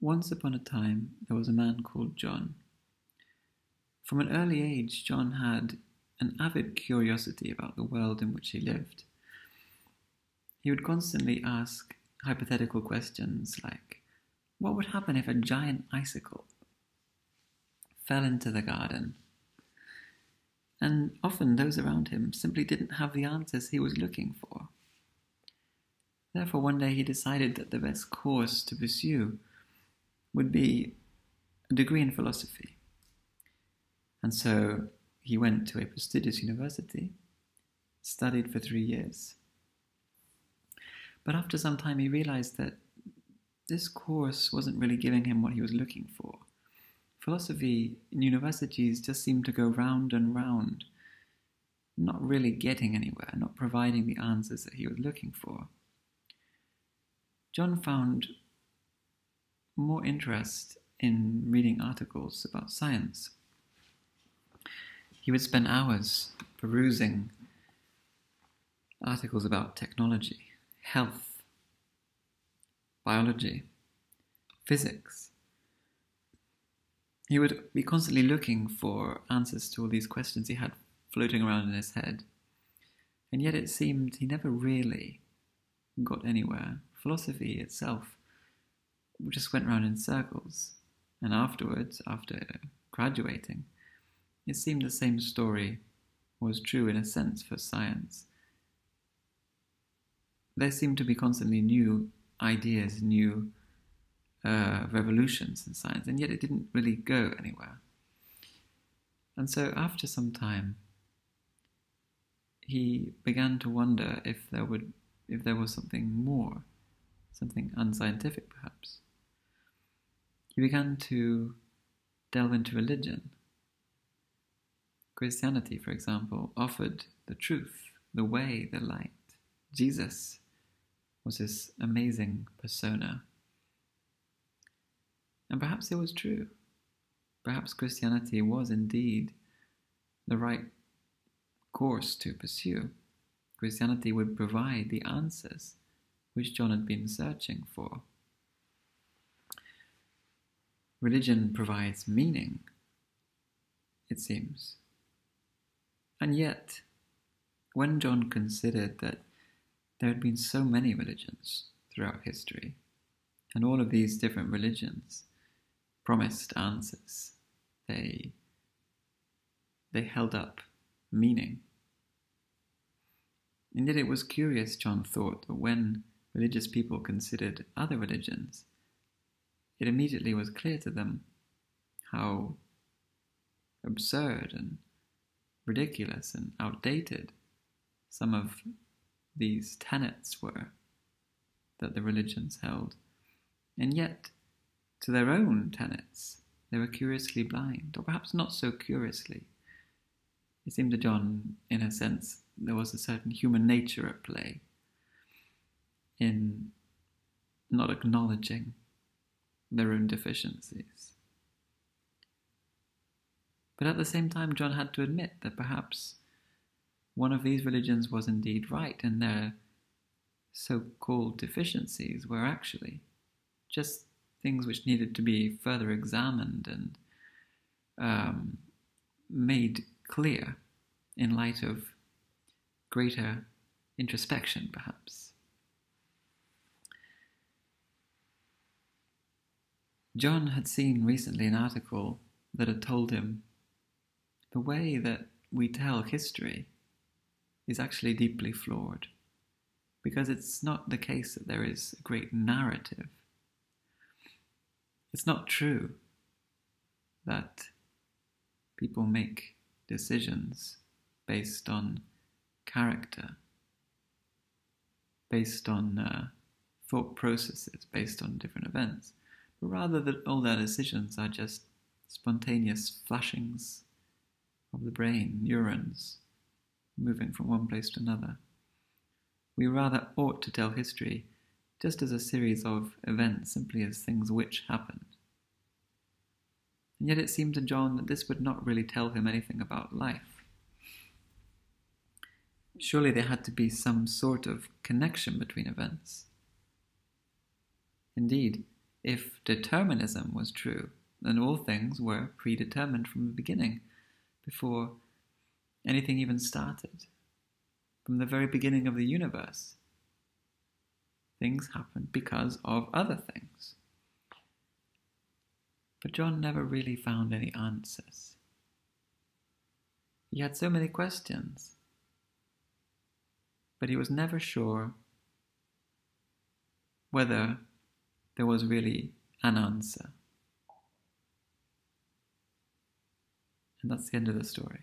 Once upon a time, there was a man called John. From an early age, John had an avid curiosity about the world in which he lived. He would constantly ask hypothetical questions like, what would happen if a giant icicle fell into the garden? And often those around him simply didn't have the answers he was looking for. Therefore, one day he decided that the best course to pursue would be a degree in philosophy. And so he went to a prestigious university, studied for 3 years. But after some time he realized that this course wasn't really giving him what he was looking for. Philosophy in universities just seemed to go round and round, not really getting anywhere, not providing the answers that he was looking for. John found more interest in reading articles about science. He would spend hours perusing articles about technology, health, biology, physics. He would be constantly looking for answers to all these questions he had floating around in his head. And yet it seemed he never really got anywhere. Philosophy itself just went round in circles. And afterwards, after graduating, it seemed the same story was true in a sense for science. There seemed to be constantly new ideas, new revolutions in science, and yet it didn't really go anywhere. And so after some time, he began to wonder if there was something more, something unscientific perhaps. He began to delve into religion. Christianity, for example, offered the truth, the way, the light. Jesus was this amazing persona. And perhaps it was true. Perhaps Christianity was indeed the right course to pursue. Christianity would provide the answers which John had been searching for. Religion provides meaning, it seems. And yet, when John considered that there had been so many religions throughout history, and all of these different religions promised answers, they held up meaning. And yet it was curious, John thought, that when religious people considered other religions, it immediately was clear to them how absurd and ridiculous and outdated some of these tenets were that the religions held. And yet, to their own tenets, they were curiously blind, or perhaps not so curiously. It seemed to John, in a sense, there was a certain human nature at play in not acknowledging their own deficiencies. But at the same time, John had to admit that perhaps one of these religions was indeed right, and their so-called deficiencies were actually just things which needed to be further examined and made clear in light of greater introspection, perhaps. John had seen recently an article that had told him the way that we tell history is actually deeply flawed, because it's not the case that there is a great narrative. It's not true that people make decisions based on character, based on thought processes, based on different events, but rather that all their decisions are just spontaneous flashings of the brain, neurons, moving from one place to another. We rather ought to tell history just as a series of events, simply as things which happened. And yet it seemed to John that this would not really tell him anything about life. Surely there had to be some sort of connection between events. Indeed, If determinism was true, then all things were predetermined from the beginning, before anything even started. From the very beginning of the universe, things happened because of other things. But John never really found any answers. He had so many questions, but he was never sure whether there was really an answer. And that's the end of the story.